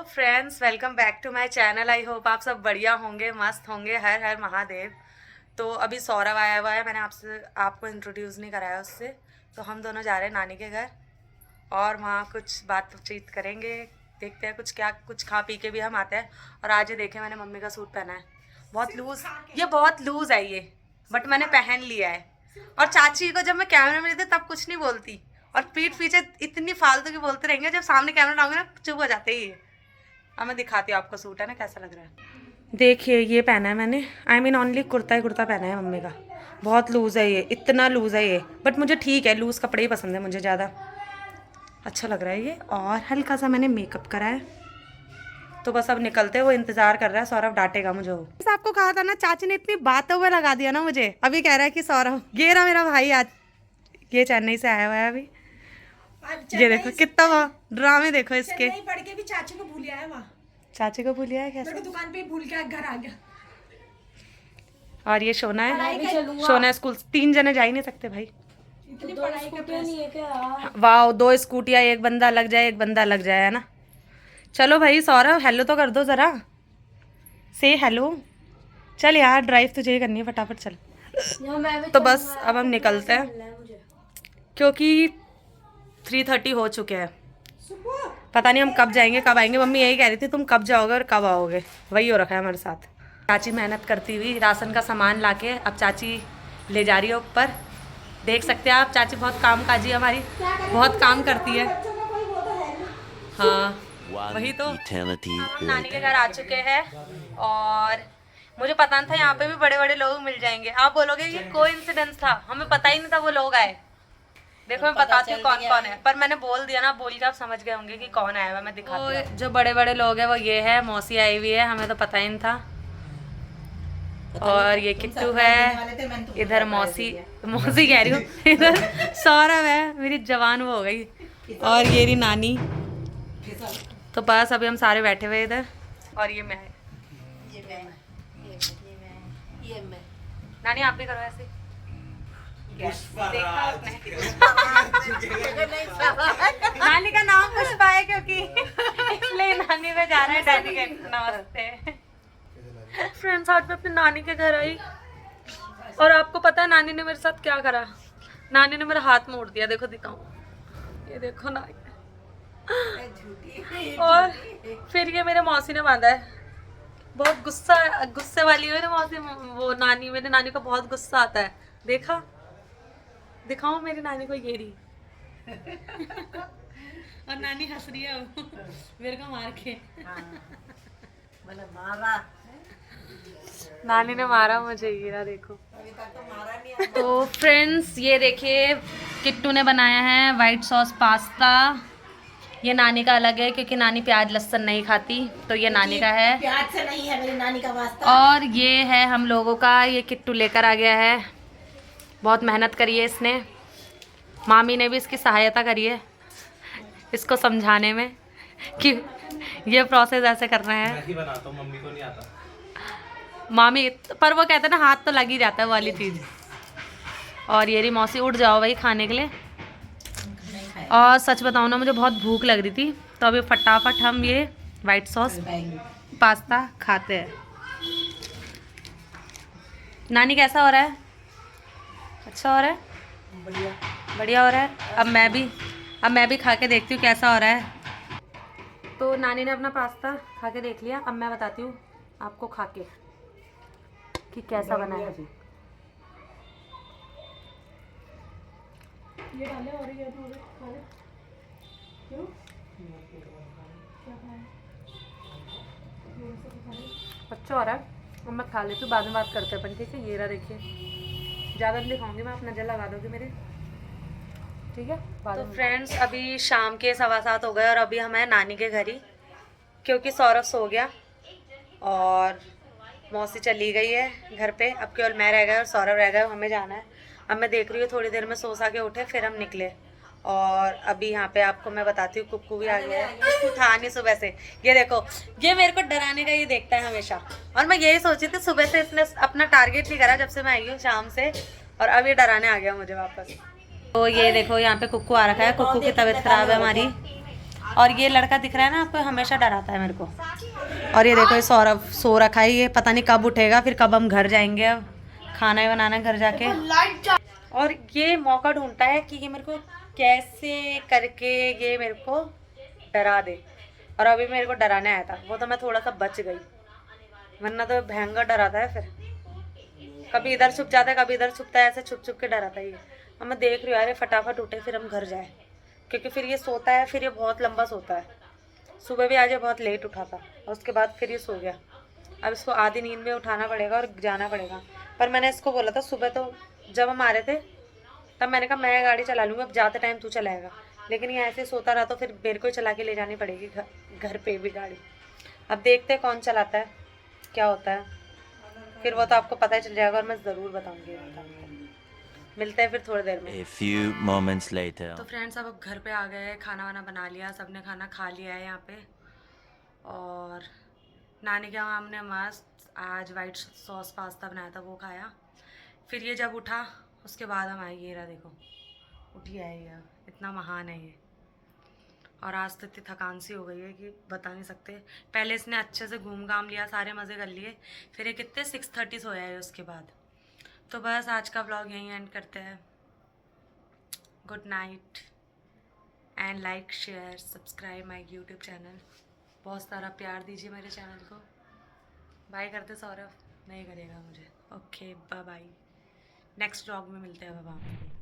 Friends, welcome back to my channel. I hope आप सब बढ़िया होंगे, मस्त होंगे। हर हर महादेव। तो अभी सौरभ आया हुआ है, मैंने आपको इंट्रोड्यूस नहीं कराया उससे। तो हम दोनों जा रहे हैं नानी के घर और वहाँ कुछ बातचीत करेंगे। देखते हैं कुछ खा पी के भी हम आते हैं। और आज ये देखे, मैंने मम्मी का सूट पहना है, बहुत लूज। ये बहुत लूज है ये, बट मैंने पहन लिया है। और चाची को जब मैं कैमरे में रहती तब कुछ नहीं बोलती, और पीठ पीछे इतनी फालतू की बोलते रहेंगे, जब सामने कैमरा लाऊंगे ना चुप हो जाते ही। अब मैं दिखाती हूँ आपको सूट है ना कैसा लग रहा है। देखिए ये पहना है मैंने, आई मीन ओनली कुर्ता ही कुर्ता पहना है मम्मी का। बहुत लूज़ है ये, इतना लूज़ है ये, बट मुझे ठीक है, लूज़ कपड़े ही पसंद है मुझे ज़्यादा। अच्छा लग रहा है ये। और हल्का सा मैंने मेकअप करा है, तो बस अब निकलते हैं। वो इंतजार कर रहा है, सौरभ डांटेगा मुझे। वो बस आपको कहा था ना, चाची ने इतनी बातों में लगा दिया ना मुझे। अभी कह रहा है कि सौरभ, ये रहा मेरा भाई, आज ये चेन्नई से आया हुआ है अभी। ये देखो कितना वहाँ ड्रामे, देखो इसके। पढ़ के भी चाची को भूल आया वहाँ। चाची को भूलिया है कैसे? दुकान पे भूल के घर आ गया। और ये सोना है, सोना स्कूल। 3 जने जा ही नहीं सकते भाई। इतनी पढ़ाई का नहीं है क्या? वाह, 2 स्कूटियाँ, एक बंदा लग जाए, एक बंदा लग जाए, है ना। चलो भाई सौरभ, हेलो तो कर दो जरा, से हेलो। चल यार, ड्राइव तुझे ही करनी है, फटाफट चल। तो बस अब हम निकलते हैं, क्योंकि 3:30 हो चुके हैं। पता नहीं हम कब जाएंगे कब आएंगे। मम्मी यही कह रही थी तुम कब जाओगे और कब आओगे, वही हो रखा है हमारे साथ। चाची मेहनत करती हुई राशन का सामान लाके अब चाची ले जा रही है ऊपर। देख सकते हैं आप, चाची बहुत काम काजी है हमारी, बहुत काम करती है। हाँ वही तो। हम नानी के घर आ चुके हैं और मुझे पता नहीं था यहाँ पे भी बड़े बड़े लोग मिल जाएंगे। आप बोलोगे ये कोइंसिडेंस था, हमें पता ही नहीं था वो लोग आए। देखो मैं बताती हूँ कौन कौन है, पर मैंने बोल दिया ना, बोल के आप समझ गए होंगे कि कौन आया हुआ। मैं दिखाती हूँ। जो बड़े बड़े लोग हैं वो ये है, मौसी आई हुई है, हमें तो पता ही नहीं था। और ये किट्टू है, इधर मौसी कह रही हूँ, इधर सौरभ है, मेरी जवान वो हो गई। और ये रही नानी। तो बस अभी हम सारे बैठे हुए इधर। और ये मैं, नानी आप भी करो ऐसे। देखा आपने? नानी का नाम पुष्पा है क्योंकि इसलिए नानी में जा रहे हैं डैडी के। नमस्ते फ्रेंड्स, आज मैं अपनी नानी के घर आई और आपको पता है नानी ने मेरे साथ क्या करा? नानी ने मेरा हाथ मोड़ दिया। देखो दिखाऊं, ये देखो ना। और फिर ये मेरे मौसी ने बांधा है। बहुत गुस्से वाली है मेरी मौसी। वो नानी, मेरी नानी को बहुत गुस्सा आता है। देखा, दिखाओ मेरी नानी को, ये रही। और नानी हंस रही है मेरे को मार के। मारा, नानी ने मारा मुझे, ये रहा देखो। तो फ्रेंड्स ये देखिए, किट्टू ने बनाया है वाइट सॉस पास्ता। ये नानी का अलग है क्योंकि नानी प्याज लहसुन नहीं खाती, तो ये नानी का है। प्याज से नहीं है मेरी नानी का वास्ता। और ये है हम लोगों का, ये किट्टू लेकर आ गया है। बहुत मेहनत करी है इसने, मामी ने भी इसकी सहायता करी है इसको समझाने में कि ये प्रोसेस ऐसे करना है। मैं ही बनाता हूँ, मम्मी को नहीं आता। मामी पर वो कहते हैं ना, हाथ तो लग ही जाता है वो वाली चीज़। और ये रही मौसी, उठ जाओ भाई खाने के लिए। और सच बताऊँ ना, मुझे बहुत भूख लग रही थी, तो अभी फटाफट हम ये वाइट सॉस पास्ता खाते हैं। नानी कैसा हो रहा है? अच्छा हो रहा है, बढ़िया बढ़िया हो रहा है। अब मैं भी खा के देखती हूँ कैसा हो रहा है। तो नानी ने अपना पास्ता खा के देख लिया, अब मैं बताती हूँ आपको खा के कि कैसा बना है। ये डाले और ये क्यों? अच्छा हो रहा है। अब मैं खा लेती हूँ, बाद में बात करते हैं अपन, ठीक है? ये रहा देखिए, ज़्यादा नहीं दिखाऊंगी मैं, आप नज़र लगा दोगे मेरे, ठीक है? तो फ्रेंड्स अभी शाम के 7:15 हो गए और अभी हम हैं नानी के घर ही, क्योंकि सौरभ सो गया और मौसी चली गई है घर पे। अब केवल मैं रह गया और सौरभ रह गया, हमें जाना है। अब मैं देख रही हूँ थोड़ी देर में सो सा के उठे, फिर हम निकले। और अभी यहाँ पे आपको मैं बताती हूँ, कुक्कू भी आ गया है। कुक्कू था नहीं सुबह से, ये देखो, ये मेरे को डराने का ये देखता है हमेशा। और मैं यही सोची थी, सुबह से इसने अपना टारगेट नहीं करा जब से मैं आई हूँ शाम से, और अब ये डराने आ गया मुझे वापस। तो ये देखो यहाँ पे कुक्कू आ रखा है। कुक्कू की तबीयत खराब है हमारी, और ये लड़का दिख रहा है ना आपको, हमेशा डराता है मेरे को। और ये देखो, ये सौरभ सो रखा है, ये पता नहीं कब उठेगा, फिर कब हम घर जाएंगे, अब खाना ही बनाना है घर जाके। और ये मौका ढूंढता है कि ये मेरे को कैसे करके ये मेरे को डरा दे। और अभी मेरे को डराने आया था, वो तो मैं थोड़ा सा बच गई, वरना तो भयंकर डराता है। फिर कभी इधर छुप जाता है, कभी इधर छुपता है, ऐसे छुप छुप के डराता है ये। अब मैं देख रही हूँ यार, ये फटाफट उठे फिर हम घर जाए, क्योंकि फिर ये सोता है, फिर ये बहुत लंबा सोता है। सुबह भी आज ये बहुत लेट उठा था और उसके बाद फिर ये सो गया। अब इसको आधी नींद में उठाना पड़ेगा और जाना पड़ेगा। पर मैंने इसको बोला था सुबह, तो जब हम आ रहे थे तब मैंने कहा मैं गाड़ी चला लूँगी, अब जाते टाइम तू चलाएगा। लेकिन ये ऐसे सोता रहा तो फिर मेरे को ही चला के ले जानी पड़ेगी घर पे भी गाड़ी। अब देखते हैं कौन चलाता है, क्या होता है, फिर वो तो आपको पता ही चल जाएगा और मैं ज़रूर बताऊँगी आपको। मिलते हैं फिर थोड़ी देर में। A few moments later. तो फ्रेंड्स, अब घर पे आ गए, खाना वाना बना लिया, सबने खाना खा लिया है यहाँ पे। और नानी के यहाँ हमने मस्त आज वाइट सॉस पास्ता बनाया था, वो खाया। फिर ये जब उठा उसके बाद हम आए, ये रहा देखो, उठी है ये, इतना महान है ये। और आज तो इतनी थकान सी हो गई है कि बता नहीं सकते। पहले इसने अच्छे से घूम घाम लिया, सारे मज़े कर लिए, फिर ये कितने 6:30 सोया है उसके बाद। तो बस आज का व्लॉग यहीं एंड करते हैं। Good night and like share subscribe my YouTube channel. बहुत सारा प्यार दीजिए मेरे चैनल को। बाय करते सौरभ, नहीं करेगा मुझे। Okay bye bye, next vlog में मिलते हैं बाबा।